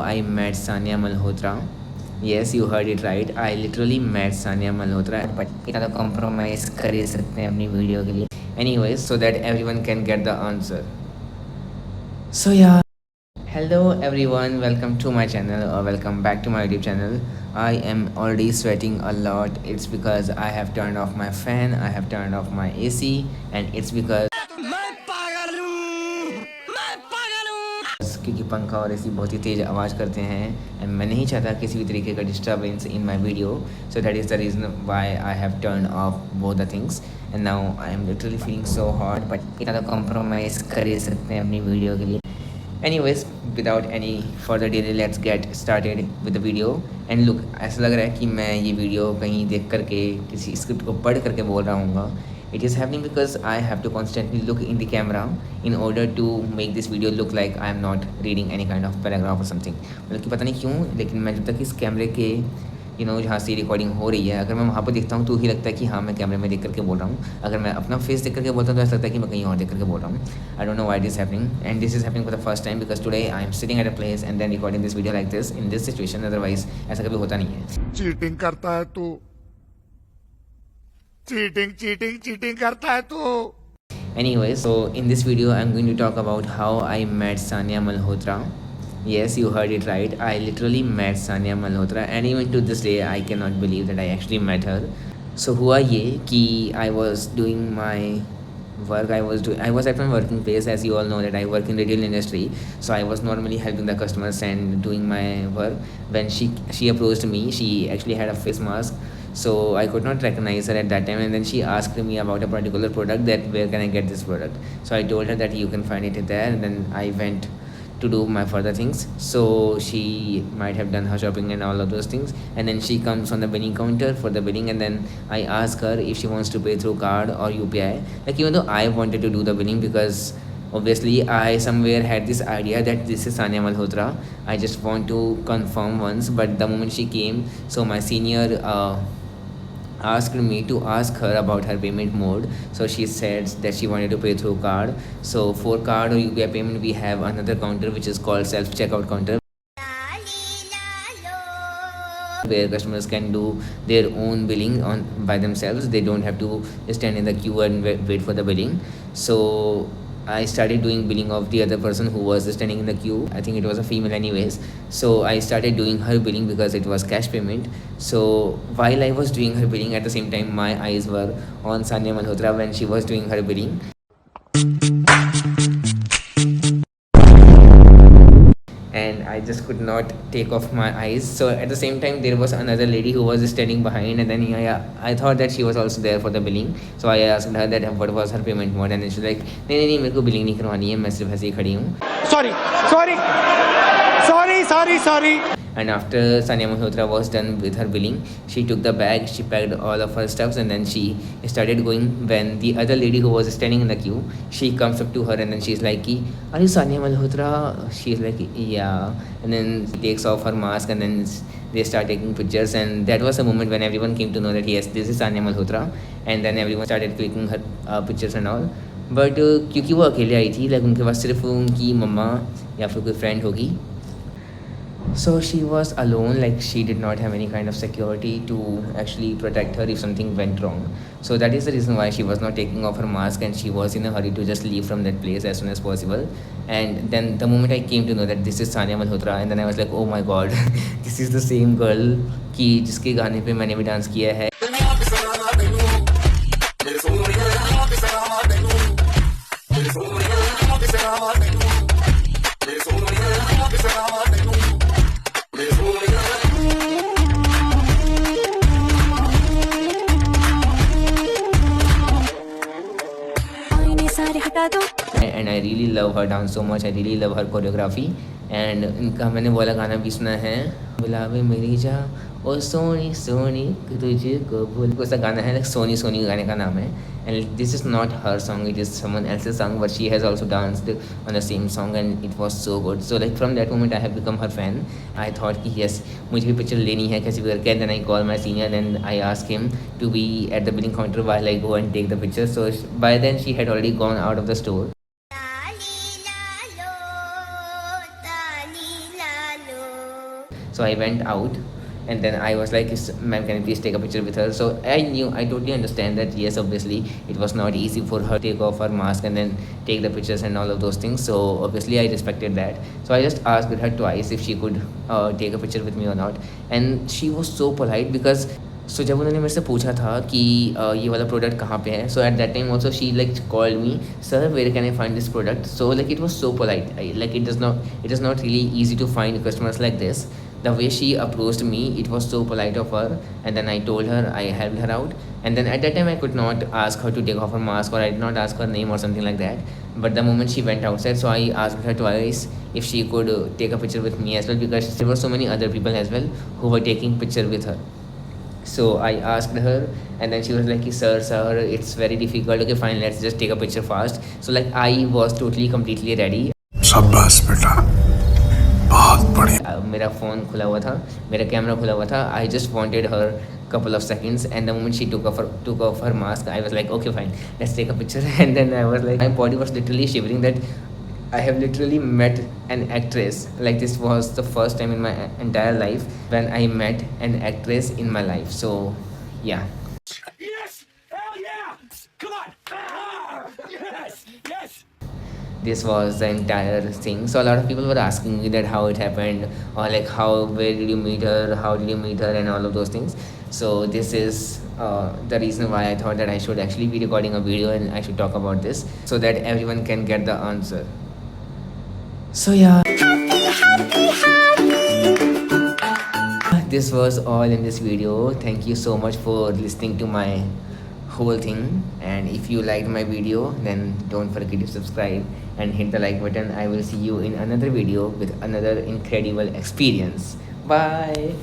I met Sania Malhotra. Yes, you heard it right. I literally met Sania Malhotra, but इतना तो compromise कर ही सकते हैं अपनी वीडियो के लिए. Anyways, so that everyone can get the answer. So yeah. Hello everyone, welcome to my channel or welcome back to my YouTube channel. I am already sweating a lot. It's because I have turned off my fan, I have turned off my AC, and it's because क्योंकि पंखा और AC बहुत ही तेज़ आवाज़ करते हैं and मैं नहीं चाहता किसी भी तरीके का disturbance in my video. So that is the reason why I have turn off both the things and now I am literally feeling so hot. But इतना तो कॉम्प्रोमाइज़ कर ही सकते हैं अपनी वीडियो के लिए. Anyways, without any further delay, let's get started with the video. And look, ऐसा लग रहा है कि मैं ये वीडियो कहीं देख करके किसी स्क्रिप्ट को पढ़ करके बोल रहा हूँ. It is happening because I have to constantly look in the camera in order to make this video look like I am not reading any kind of paragraph or something. मतलब कि पता नहीं क्यों, लेकिन मैं जब तक इस कैमरे के जहाँ से रिकॉर्डिंग हो रही है, अगर मैं वहाँ पर देखता हूँ तो ही लगता है कि हाँ मैं कैमरे में देख करके बोल रहा हूँ. अगर मैं अपना फेस देख करके बोलता हूँ तो ऐसा लगता है कि मैं कहीं और देख करके बोल रहा हूँ. I don't know why this happening and this is happening for the first time because today I am sitting at a place and then recording this video like this in this situation. Otherwise ऐसा कभी होता नहीं है. Cheating करता है तू, cheating cheating cheating करता है तू. Anyway, so in this video I'm going to talk about how I met Sania Malhotra. Yes, you heard it right. I literally met Sania Malhotra and even to this day I cannot believe that I actually met her. So हुआ ये कि I was doing my work. I was at my working place. As you all know that I work in retail industry, so I was normally helping the customers and doing my work when she approached me. She actually had a face mask, so I could not recognize her at that time, and then she asked me about a particular product, that where can I get this product. So I told her that you can find it there, and then I went to do my further things. So she might have done her shopping and all of those things, and then she comes on the billing counter for the billing, and then I ask her if she wants to pay through card or UPI. Like, even though I wanted to do the billing because obviously I somewhere had this idea that this is Sania Malhotra, I just want to confirm once. But the moment she came, so my senior asked me to ask her about her payment mode. So she said that she wanted to pay through card. So for card or UPI payment, we have another counter which is called self checkout counter, where customers can do their own billing on by themselves. They don't have to stand in the queue and wait for the billing. So I started doing billing of the other person who was standing in the queue. I think it was a female anyways. So I started doing her billing because it was cash payment. So while I was doing her billing, at the same time my eyes were on Sania Malhotra when she was doing her billing. And I just could not take off my eyes. So at the same time there was another lady who was standing behind, and then I thought that she was also there for the billing. So I asked her that what was her payment mode, and then she was like, नहीं मेरे को billing नहीं करवानी है, मैं सिर्फ ऐसे ही खड़ी हूँ. Sorry. And after Sania Malhotra was done with her billing, she took the bag, she packed all of her stuffs, and then she started going. When the other lady who was standing in the queue, she comes up to her and then she's like, are you Sania Malhotra? She's like, yeah. And then she takes off her mask, and then they start taking pictures, and that was the moment when everyone came to know that yes, this is Sania Malhotra. And then everyone started clicking her pictures and all. But क्योंकि वो अकेले आई थी, like उनके पास सिर्फ उनकी मम्मा या फिर कोई फ्रेंड होगी. So she was alone, like she did not have any kind of security to actually protect her if something went wrong. So that is the reason why she was not taking off her mask, and she was in a hurry to just leave from that place as soon as possible. And then the moment I came to know that this is Sania Malhotra, and then I was like, oh my god, this is the same girl कि जिसके गाने पे मैंने भी dance किया है. And I really love her dance so much. I really love her choreography. And इनका मैंने वाला गाना भी सुना है, बुलावे मेरी जा ओ सोनी सोनी तुझे को बोल, कोई सा गाना है, सोनी सोनी गाने का नाम है. And this is not her song, it is someone else's song, but she has also danced on the same song and it was so good. So like from that moment I have become her fan. I thought कि yes, मुझे भी picture लेनी है कैसे भी करके. And then I call my senior and I ask him to be at the billing counter while I go and take the picture. So by then she had already gone out of the store. So I went out, and then I was like, ma'am, can you please take a picture with her? So I totally understand that yes, obviously it was not easy for her to take off her mask and then take the pictures and all of those things. So obviously I respected that. So I just asked her twice if she could take a picture with me or not, and she was so polite because सो जब उन्होंने मेरे से पूछा था कि ये वाला product कहाँ पे है, so at that time also she like called me, sir where can I find this product? So like it was so polite, like it is not really easy to find customers like this. The way she approached me, it was so polite of her. And then I told her, I helped her out, and then at that time I could not ask her to take off her mask, or I did not ask her name or something like that. But the moment she went outside, so I asked her twice if she could take a picture with me as well, because there were so many other people as well who were taking picture with her. So I asked her, and then she was like, sir, it's very difficult. Okay, fine, let's just take a picture fast. So like I was totally completely ready. शाबाश बेटा, बहुत बढ़िया. मेरा phone खुला हुआ था, मेरा camera खुला हुआ था. I just wanted her couple of seconds, and the moment she took off her mask, I was like, okay fine, let's take a picture. And then I was like, my body was literally shivering that I have literally met an actress. Like this was the first time in my entire life when I met an actress in my life. So yeah. Yes! Hell yeah! Come on! Ah! Yes! Yes! This was the entire thing. So a lot of people were asking me that how it happened, or like where did you meet her, how did you meet her, and all of those things. So this is the reason why I thought that I should actually be recording a video and I should talk about this so that everyone can get the answer. So yeah, this was all in this video. Thank you so much for listening to my whole thing, and if you liked my video, then don't forget to subscribe and hit the like button. I will see you in another video with another incredible experience. Bye.